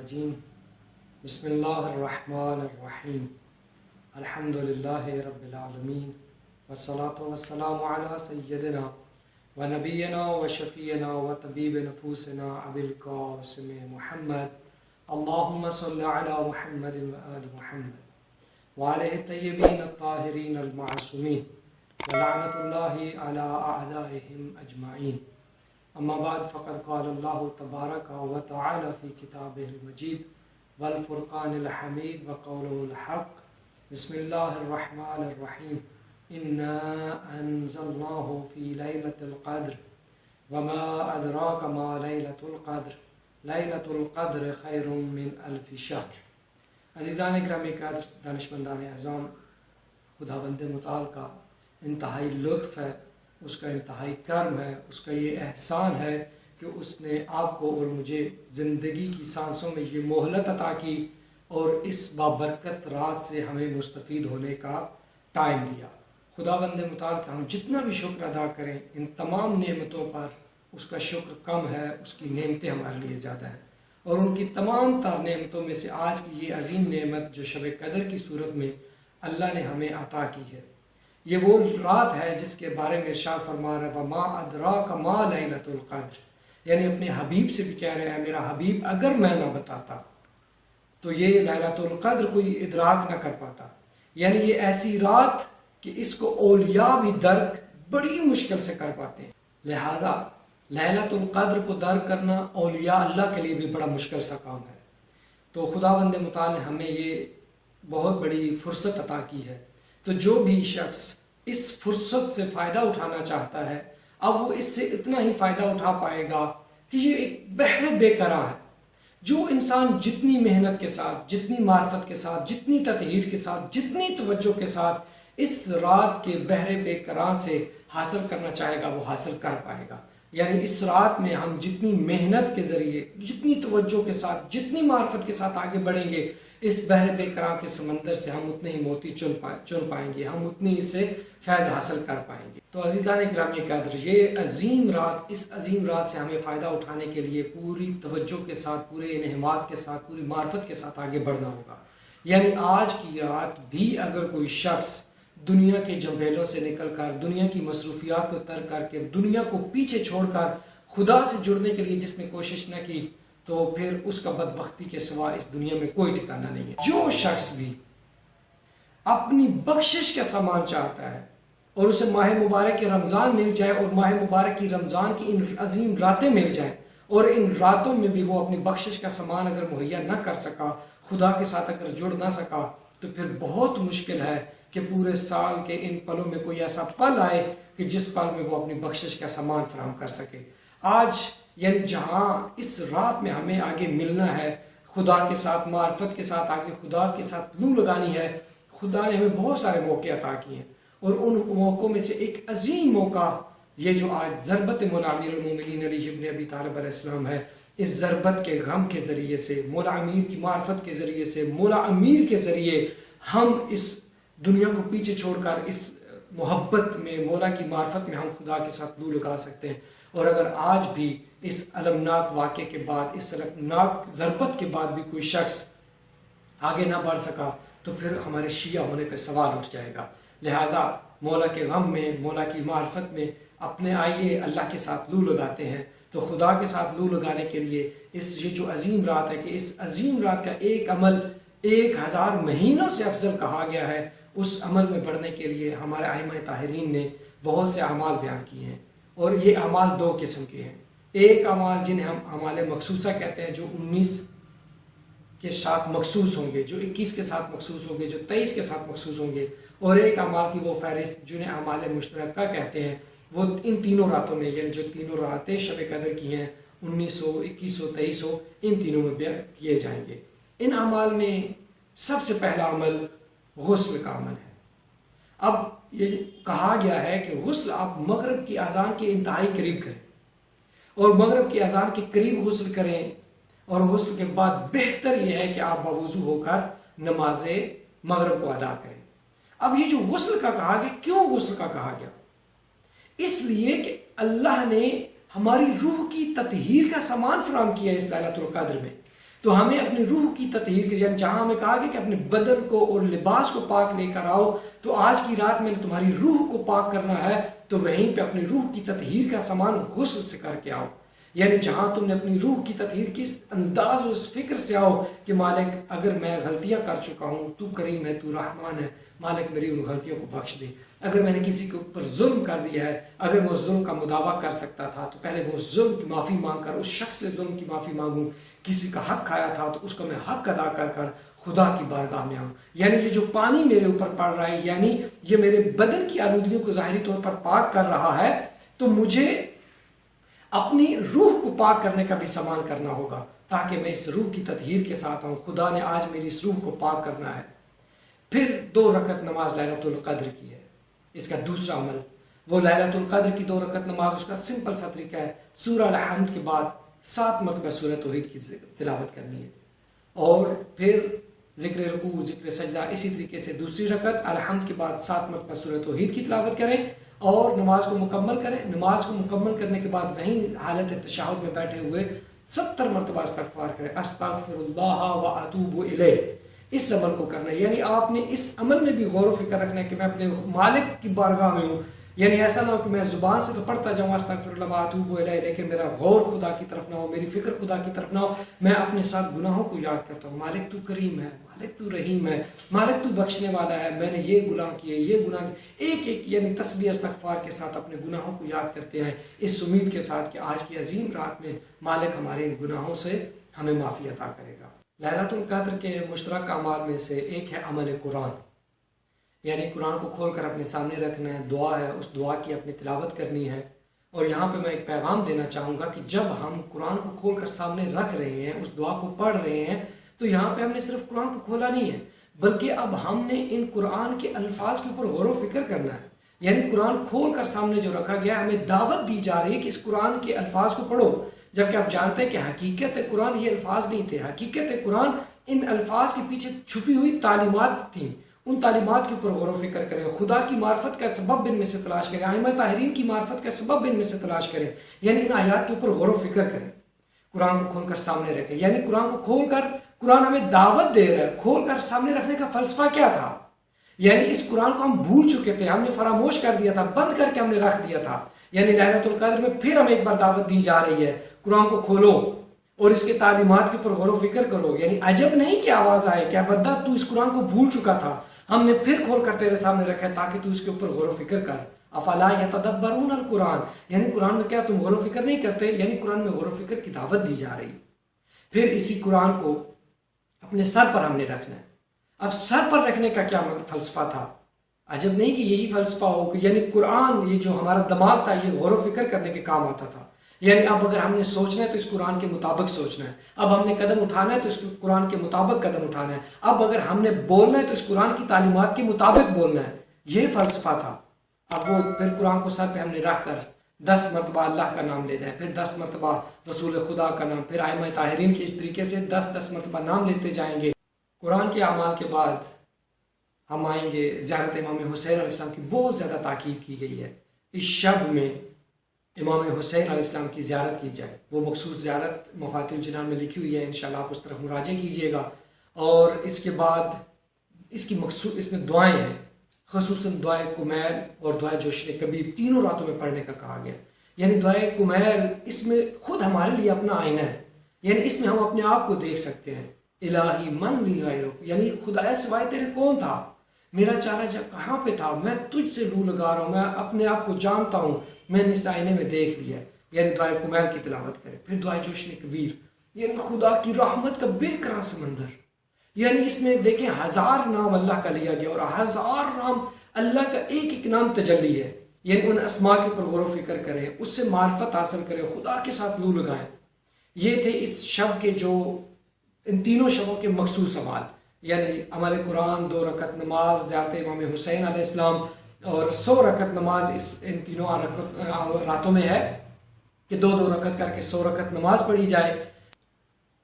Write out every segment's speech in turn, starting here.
الرجیم بسم اللہ الرحمن الرحیم الحمدللہ رب العالمین والصلاة والسلام علی سیدنا و نبینا و شفینا و طبیب نفوسنا ابی القاسم محمد اللہم صلی علی محمد و آل محمد وعلیہ الطیبین الطاہرین المعصومین ولعنت اللہ علی اعدائہم اجمعین. اما بعد فقد قال اللہ تبارک و تعالی فی کتابہ المجید والفرقان الحمید وقولہ الحق. بسم اللہ الرحمن الرحیم. انا انزلناہ فی لیلۃ القدر وما ادراک ما لیلۃ القدر لیلۃ القدر خیر من الف شہر. عزیزان گرامی قدر، دانشمندان اعظام، خداوند متعال کا انتہائی لطف ہے، اس کا انتہائی کرم ہے، اس کا یہ احسان ہے کہ اس نے آپ کو اور مجھے زندگی کی سانسوں میں یہ مہلت عطا کی اور اس بابرکت رات سے ہمیں مستفید ہونے کا ٹائم دیا. خداوند متعال کا ہم جتنا بھی شکر ادا کریں ان تمام نعمتوں پر اس کا شکر کم ہے، اس کی نعمتیں ہمارے لیے زیادہ ہیں. اور ان کی تمام تر نعمتوں میں سے آج کی یہ عظیم نعمت جو شب قدر کی صورت میں اللہ نے ہمیں عطا کی ہے، یہ وہ رات ہے جس کے بارے میں ارشاد فرما رہا ہے وما ادراک ما لیلۃ القدر، یعنی اپنے حبیب سے بھی کہہ رہے ہیں میرا حبیب اگر میں نہ بتاتا تو یہ لیلۃ القدر کوئی ادراک نہ کر پاتا. یعنی یہ ایسی رات کہ اس کو اولیاء بھی درک بڑی مشکل سے کر پاتے ہیں. لہٰذا لیلۃ القدر کو درک کرنا اولیاء اللہ کے لیے بھی بڑا مشکل سا کام ہے. تو خداوند متعال نے ہمیں یہ بہت بڑی فرصت عطا کی ہے. تو جو بھی شخص اس فرصت سے فائدہ اٹھانا چاہتا ہے، اب وہ اس سے اتنا ہی فائدہ اٹھا پائے گا کہ یہ ایک بحر بے قرار ہے. جو انسان جتنی محنت کے ساتھ، جتنی معرفت کے ساتھ، جتنی تطہیر کے ساتھ، جتنی توجہ کے ساتھ اس رات کے بحر بے قرار سے حاصل کرنا چاہے گا وہ حاصل کر پائے گا. یعنی اس رات میں ہم جتنی محنت کے ذریعے، جتنی توجہ کے ساتھ، جتنی معرفت کے ساتھ آگے بڑھیں گے، اس بحر بے قرار کے سمندر سے ہم اتنے ہی موتی چن پائیں گے، ہم اتنی اس سے فیض حاصل کر پائیں گے. تو عزیزان گرامی قدر، یہ عظیم رات، اس عظیم رات سے ہمیں فائدہ اٹھانے کے لیے پوری توجہ کے ساتھ، پورے انہماک کے ساتھ، پوری معرفت کے ساتھ آگے بڑھنا ہوگا. یعنی آج کی رات بھی اگر کوئی شخص دنیا کے جنبیلوں سے نکل کر، دنیا کی مصروفیات کو ترک کر کے، دنیا کو پیچھے چھوڑ کر خدا سے جڑنے کے لیے جس نے کوشش نہ کی تو پھر اس کا بدبختی کے سوا اس دنیا میں کوئی ٹھکانہ نہیں ہے. جو شخص بھی اپنی بخشش کا سامان چاہتا ہے اور اسے ماہ مبارک کے رمضان مل جائے اور ماہ مبارک کی رمضان کی ان عظیم راتیں مل جائیں اور ان راتوں میں بھی وہ اپنی بخشش کا سامان اگر مہیا نہ کر سکا، خدا کے ساتھ اگر جڑ نہ سکا، تو پھر بہت مشکل ہے کہ پورے سال کے ان پلوں میں کوئی ایسا پل آئے کہ جس پل میں وہ اپنی بخشش کا سامان فراہم کر سکے. آج یعنی جہاں اس رات میں ہمیں آگے ملنا ہے، خدا کے ساتھ معرفت کے ساتھ آگے خدا کے ساتھ لو لگانی ہے، خدا نے ہمیں بہت سارے موقع عطا کیے ہیں اور ان موقعوں میں سے ایک عظیم موقع یہ جو آج ضربت مولا امیر المومنین علی ابن ابی طالب علیہ السلام ہے. اس ضربت کے غم کے ذریعے سے، مولا امیر کی معرفت کے ذریعے سے، مولا امیر کے ذریعے ہم اس دنیا کو پیچھے چھوڑ کر اس محبت میں، مولا کی معرفت میں ہم خدا کے ساتھ لو لگا سکتے ہیں. اور اگر آج بھی اس المناک واقعے کے بعد، اس المناک ضربت کے بعد بھی کوئی شخص آگے نہ بڑھ سکا تو پھر ہمارے شیعہ ہونے پہ سوال اٹھ جائے گا. لہٰذا مولا کے غم میں، مولا کی معرفت میں اپنے آئیے اللہ کے ساتھ لو لگاتے ہیں. تو خدا کے ساتھ لو لگانے کے لیے یہ جو عظیم رات ہے کہ اس عظیم رات کا ایک عمل 1000 مہینوں سے افضل کہا گیا ہے، اس عمل میں بڑھنے کے لیے ہمارے ائمہ طاہرین نے بہت سے اعمال بیان کیے ہیں. اور یہ اعمال 2 قسم کے ہیں. ایک اعمال جنہیں ہم اعمال مخصوصہ کہتے ہیں، جو 19 کے ساتھ مخصوص ہوں گے، جو 21 کے ساتھ مخصوص ہوں گے، جو 23 کے ساتھ مخصوص ہوں گے. اور ایک اعمال کی وہ فہرست جنہیں اعمال مشترکہ کہتے ہیں، وہ ان تینوں راتوں میں، یعنی جو تینوں راتیں شب قدر کی ہیں 1900، 2100، 2300، ان تینوں میں بیان کیے جائیں گے. ان اعمال میں سب سے پہلا عمل غسل کا عمل ہے. اب یہ کہا گیا ہے کہ غسل آپ مغرب کی اذان کے انتہائی قریب کریں اور مغرب کی اذان کے قریب غسل کریں، اور غسل کے بعد بہتر یہ ہے کہ آپ باوضو ہو کر نماز مغرب کو ادا کریں. اب یہ جو غسل کا کہا گیا، کیوں غسل کا کہا گیا؟ اس لیے کہ اللہ نے ہماری روح کی تطہیر کا سامان فراہم کیا اس لیلۃ القدر میں. تو ہمیں اپنی روح کی تطہیر کی، جہاں ہمیں کہا گیا کہ اپنے بدن کو اور لباس کو پاک لے کر آؤ، تو آج کی رات میں تمہاری روح کو پاک کرنا ہے، تو وہیں پہ اپنی روح کی تطہیر کا سامان غسل سے کر کے آؤ۔ یعنی جہاں تم نے اپنی روح کی تطہیر کی، اس انداز و اس فکر سے آؤ کہ مالک اگر میں غلطیاں کر چکا ہوں، تو کریم ہے، تو رحمان ہے، مالک میری ان غلطیوں کو بخش دے۔ اگر میں نے کسی کے اوپر ظلم کر دیا ہے، اگر میں اس ظلم کا مداوع کر سکتا تھا تو پہلے وہ ظلم کی معافی مانگ کر اس شخص سے ظلم کی معافی مانگوں، کسی کا حق کھایا تھا تو اس کو میں حق ادا کر کر خدا کی بارگاہ میں آؤں۔ یعنی یہ جو پانی میرے اوپر پڑ رہا ہے، یعنی یہ میرے بدن کی آلودگیوں کو ظاہری طور پر پاک کر رہا ہے، تو مجھے اپنی روح کو پاک کرنے کا بھی سامان کرنا ہوگا تاکہ میں اس روح کی تطہیر کے ساتھ آؤں۔ خدا نے آج میری اس روح کو پاک کرنا ہے۔ پھر 2 رکعت نماز لیلۃ القدر کی ہے۔ اس کا دوسرا عمل وہ لیلۃ القدر کی 2 رکعت نماز، اس کا سمپل سا طریقہ ہے، سورہ الحمد کے بعد 7 مرتبہ سورہ توحید کی تلاوت کرنی ہے، اور پھر ذکر رکوع، ذکر سجدہ، اسی طریقے سے دوسری رکعت الحمد کے بعد 7 مرتبہ سورہ توحید کی تلاوت کریں اور نماز کو مکمل کریں۔ نماز کو مکمل کرنے کے بعد وہیں حالت تشہد میں بیٹھے ہوئے 70 مرتبہ استغفار کریں، استغفر اللہ و اتوب الیہ۔ اس عمل کو کرنا ہے، یعنی آپ نے اس عمل میں بھی غور و فکر رکھنا ہے کہ میں اپنے مالک کی بارگاہ میں ہوں۔ یعنی ایسا نہ ہو کہ میں زبان سے تو پڑھتا جاؤں استغفر اللہ و اتوب الیہ، لیکن میرا غور خدا کی طرف نہ ہو، میری فکر خدا کی طرف نہ ہو، میں اپنے ساتھ گناہوں کو یاد کرتا ہوں۔ مالک تو کریم ہے، مالک تو رحیم ہے، مالک تو بخشنے والا ہے، میں نے یہ گناہ کیے، یہ گناہ کیے، ایک ایک یعنی تسبیح استغفار کے ساتھ اپنے گناہوں کو یاد کرتے ہیں، اس امید کے ساتھ کہ آج کی عظیم رات میں مالک ہمارے ان گناہوں سے ہمیں معافی عطا کرے گا۔ لیلۃ القدر کے مشترکہ اعمال میں سے ایک ہے عمل قرآن، یعنی قرآن کو کھول کر اپنے سامنے رکھنا ہے، دعا ہے، اس دعا کی اپنی تلاوت کرنی ہے۔ اور یہاں پہ میں ایک پیغام دینا چاہوں گا کہ جب ہم قرآن کو کھول کر سامنے رکھ رہے ہیں، اس دعا کو پڑھ رہے ہیں، تو یہاں پہ ہم نے صرف قرآن کو کھولا نہیں ہے، بلکہ اب ہم نے ان قرآن کے الفاظ کے اوپر غور و فکر کرنا ہے۔ یعنی قرآن کھول کر سامنے جو رکھا گیا ہے، ہمیں دعوت دی جا رہی ہے کہ اس قرآن کے الفاظ کو پڑھو، جبکہ آپ جانتے ہیں کہ حقیقت قرآن یہ الفاظ نہیں تھے، حقیقت قرآن ان الفاظ کے پیچھے چھپی ہوئی تعلیمات تھیں۔ ان تعلیمات کے اوپر غور و فکر کریں، خدا کی معرفت کا سبب ان میں سے تلاش کریں، ائمہ طاہرین کی معرفت کا سبب ان میں سے تلاش کریں، یعنی ان آیات کے اوپر غور و فکر کریں، قرآن کو کھول کر سامنے رکھیں۔ یعنی قرآن کو کھول کر قرآن ہمیں دعوت دے رہا ہے۔ کھول کر سامنے رکھنے کا فلسفہ کیا تھا؟ یعنی اس قرآن کو ہم بھول چکے تھے، ہم نے فراموش کر دیا تھا، بند کر کے ہم نے رکھ دیا تھا۔ یعنی لیلۃ القدر میں پھر ہمیں ایک بار دعوت دی جا رہی ہے، قرآن کو کھولو اور اس کے تعلیمات کے اوپر غور و فکر کرو۔ یعنی عجب نہیں کہ آواز آئے کہ بندہ تو اس قرآن کو بھول چکا تھا، ہم نے پھر کھول کر تیرے سامنے رکھا ہے تاکہ تو اس کے اوپر غور و فکر کر۔ افلا یتدبرون القرآن، یعنی قرآن میں کیا تم غور و فکر نہیں کرتے؟ یعنی قرآن میں غور و فکر کی دعوت دی جا رہی۔ پھر اسی قرآن کو اپنے سر پر ہم نے رکھنا ہے۔ اب سر پر رکھنے کا کیا فلسفہ تھا؟ عجب نہیں کہ یہی فلسفہ ہو کہ یعنی قرآن، یہ جو ہمارا دماغ تھا، یہ غور و فکر کرنے کے کام آتا تھا۔ یعنی اب اگر ہم نے سوچنا ہے تو اس قرآن کے مطابق سوچنا ہے، اب ہم نے قدم اٹھانا ہے تو اس قرآن کے مطابق قدم اٹھانا ہے، اب اگر ہم نے بولنا ہے تو اس قرآن کی تعلیمات کے مطابق بولنا ہے۔ یہ فلسفہ تھا۔ اب وہ پھر قرآن کو سر پہ ہم نے رکھ کر 10 مرتبہ اللہ کا نام لینا ہے، پھر 10 مرتبہ رسول خدا کا نام، پھر ائمہ طاہرین کے اس طریقے سے 10 مرتبہ نام لیتے جائیں گے۔ قرآن کے اعمال کے بعد ہم آئیں گے زیارت امام حسین علیہ السلام کی بہت زیادہ تاکید کی گئی ہے۔ اس شب میں امام حسین علیہ السلام کی زیارت کی جائے، وہ مخصوص زیارت مفاتیح الجنان میں لکھی ہوئی ہے، انشاءاللہ آپ اس طرف مراجعہ کیجیے گا۔ اور اس کے بعد اس میں دعائیں ہیں، خصوصاً دعائے کمیل اور دعائے جوشن کبیر، تینوں راتوں میں پڑھنے کا کہا گیا۔ یعنی دعائے کمیل اس میں خود ہمارے لیے اپنا آئینہ ہے، یعنی اس میں ہم اپنے آپ کو دیکھ سکتے ہیں۔ الہی من لی غیرک، یعنی خدا سوائے تیرے کون تھا؟ میرا چارہ جب کہاں پہ تھا؟ میں تجھ سے لو لگا رہا ہوں، میں اپنے آپ کو جانتا ہوں، میں نے اس آئینے میں دیکھ لیا۔ یعنی دعائے کمیل کی تلاوت کرے۔ پھر دعائے جوشن کبیر، یعنی خدا کی رحمت کا بے کرا سمندر، یعنی اس میں دیکھیں 1000 نام اللہ کا لیا گیا اور 1000 نام اللہ کا ایک ایک نام تجلی ہے۔ یعنی ان اسماء کے اوپر غور و فکر کریں، اس سے معرفت حاصل کریں، خدا کے ساتھ لو لگائیں۔ یہ تھے اس شب کے جو ان تینوں شبوں کے مخصوص اعمال، یعنی عمل قرآن، 2 رکعت نماز، زیارت امام حسین علیہ السلام اور 100 رکعت نماز ان تینوں راتوں میں ہے کہ 2 رکعت کر کے 100 رکعت نماز پڑھی جائے۔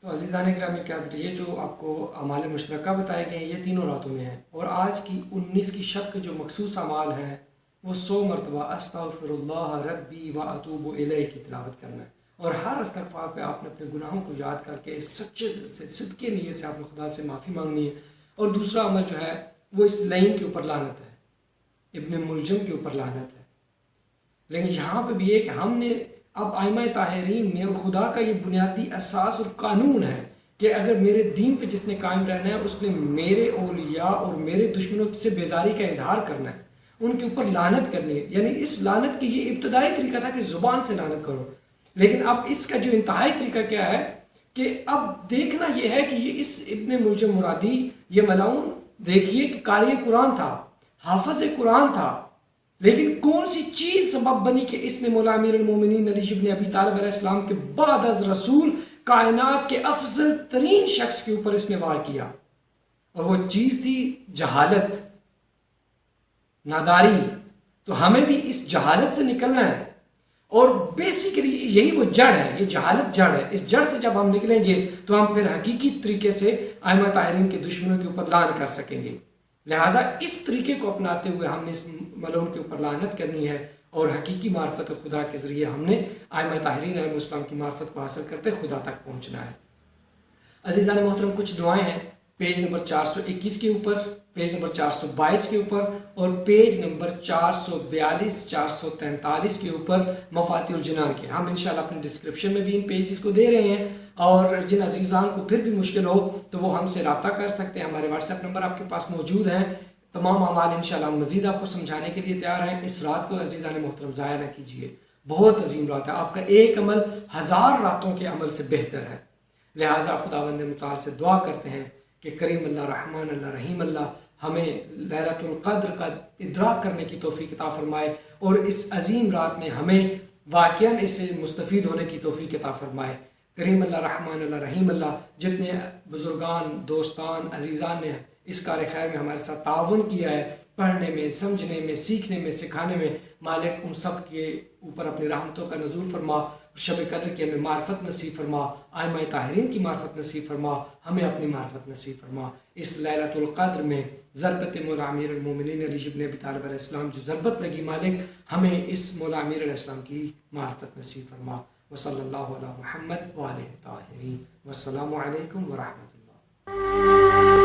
تو عزیزان گرامی قدر، یہ جو آپ کو اعمال مشترکہ بتائے گئے ہیں یہ تینوں راتوں میں ہیں، اور آج کی 19 کی شب کے جو مخصوص اعمال ہیں وہ 100 مرتبہ استغفر اللہ ربی و اتوب الیہ کی تلاوت کرنا ہے، اور ہر استغفار پہ آپ نے اپنے گناہوں کو یاد کر کے سچے دل سے صدقے نیت سے آپ نے خدا سے معافی مانگنی ہے. اور دوسرا عمل جو ہے وہ اس لعین کے اوپر لعنت ہے, ابن ملجم کے اوپر لعنت ہے. لیکن یہاں پہ بھی ہے کہ ہم نے اب ائمہ طاہرین نے, اور خدا کا یہ بنیادی اساس اور قانون ہے کہ اگر میرے دین پہ جس نے قائم رہنا ہے اس نے میرے اولیاء اور میرے دشمنوں سے بیزاری کا اظہار کرنا ہے, ان کے اوپر لعنت کرنی ہے. یعنی اس لعنت کی یہ ابتدائی طریقہ تھا کہ زبان سے لعنت کرو, لیکن اب اس کا جو انتہائی طریقہ کیا ہے کہ اب دیکھنا یہ ہے کہ یہ اس ابن ملجم مرادی یہ ملعون دیکھیے کہ قاری قرآن تھا, حافظ قرآن تھا, لیکن کون سی چیز سبب بنی کہ اس نے مولا امیر المومنین علی بن ابی طالب علیہ السلام کے بعد از رسول کائنات کے افضل ترین شخص کے اوپر اس نے وار کیا, اور وہ چیز تھی جہالت, ناداری. تو ہمیں بھی اس جہالت سے نکلنا ہے, اور بیسیکلی یہی وہ جڑ ہے, یہ جہالت جڑ ہے. اس جڑ سے جب ہم نکلیں گے تو ہم پھر حقیقی طریقے سے ائمہ طاہرین کے دشمنوں کے اوپر لعن کر سکیں گے. لہٰذا اس طریقے کو اپناتے ہوئے ہم نے اس ملعون کے اوپر لعنت کرنی ہے, اور حقیقی معرفت خدا کے ذریعے ہم نے ائمہ طاہرین علیہ السلام کی معرفت کو حاصل کرتے خدا تک پہنچنا ہے. عزیزان محترم, کچھ دعائیں ہیں پیج نمبر 421 کے اوپر, پیج نمبر 422 کے اوپر, اور پیج نمبر 442 443 کے اوپر مفاتیح الجنان کے. ہم انشاءاللہ اپنے ڈسکرپشن میں بھی ان پیجز کو دے رہے ہیں, اور جن عزیزان کو پھر بھی مشکل ہو تو وہ ہم سے رابطہ کر سکتے ہیں. ہمارے واٹس ایپ نمبر آپ کے پاس موجود ہیں. تمام اعمال انشاءاللہ ہم مزید آپ کو سمجھانے کے لیے تیار ہیں. اس رات کو عزیزان محترم ضائع نہ کیجیے, بہت عظیم رات ہے. آپ کا ایک عمل 1000 راتوں کے عمل سے بہتر ہے. لہٰذا خداوند متعال سے دعا کرتے ہیں کہ کریم اللہ, رحمان اللہ, رحیم اللہ ہمیں لیلۃ القدر کا ادراک کرنے کی توفیق عطا فرمائے, اور اس عظیم رات میں ہمیں واقعاً اس سے مستفید ہونے کی توفیق عطا فرمائے. کریم اللہ, رحمان اللہ, رحیم اللہ جتنے بزرگان, دوستان, عزیزان نے اس کار خیر میں ہمارے ساتھ تعاون کیا ہے, پڑھنے میں, سمجھنے میں, سیکھنے میں, سکھانے میں, مالک ان سب کے اوپر اپنی رحمتوں کا نزول فرما. شب قدر کی ہمیں معرفت نصیب فرما, ائمہ طاہرین کی معرفت نصیب فرما, ہمیں اپنی معرفت نصیب فرما. اس لیلۃ القدر میں ضربت مولا امیر المومنین علی بن ابی طالب علیہ السلام جو ضربت لگی, مالک ہمیں اس مولا امیر علیہ السلام کی معرفت نصیب فرما. وصلی اللہ علی محمد وآلہ طاہرین. والسلام علیکم ورحمۃ اللہ.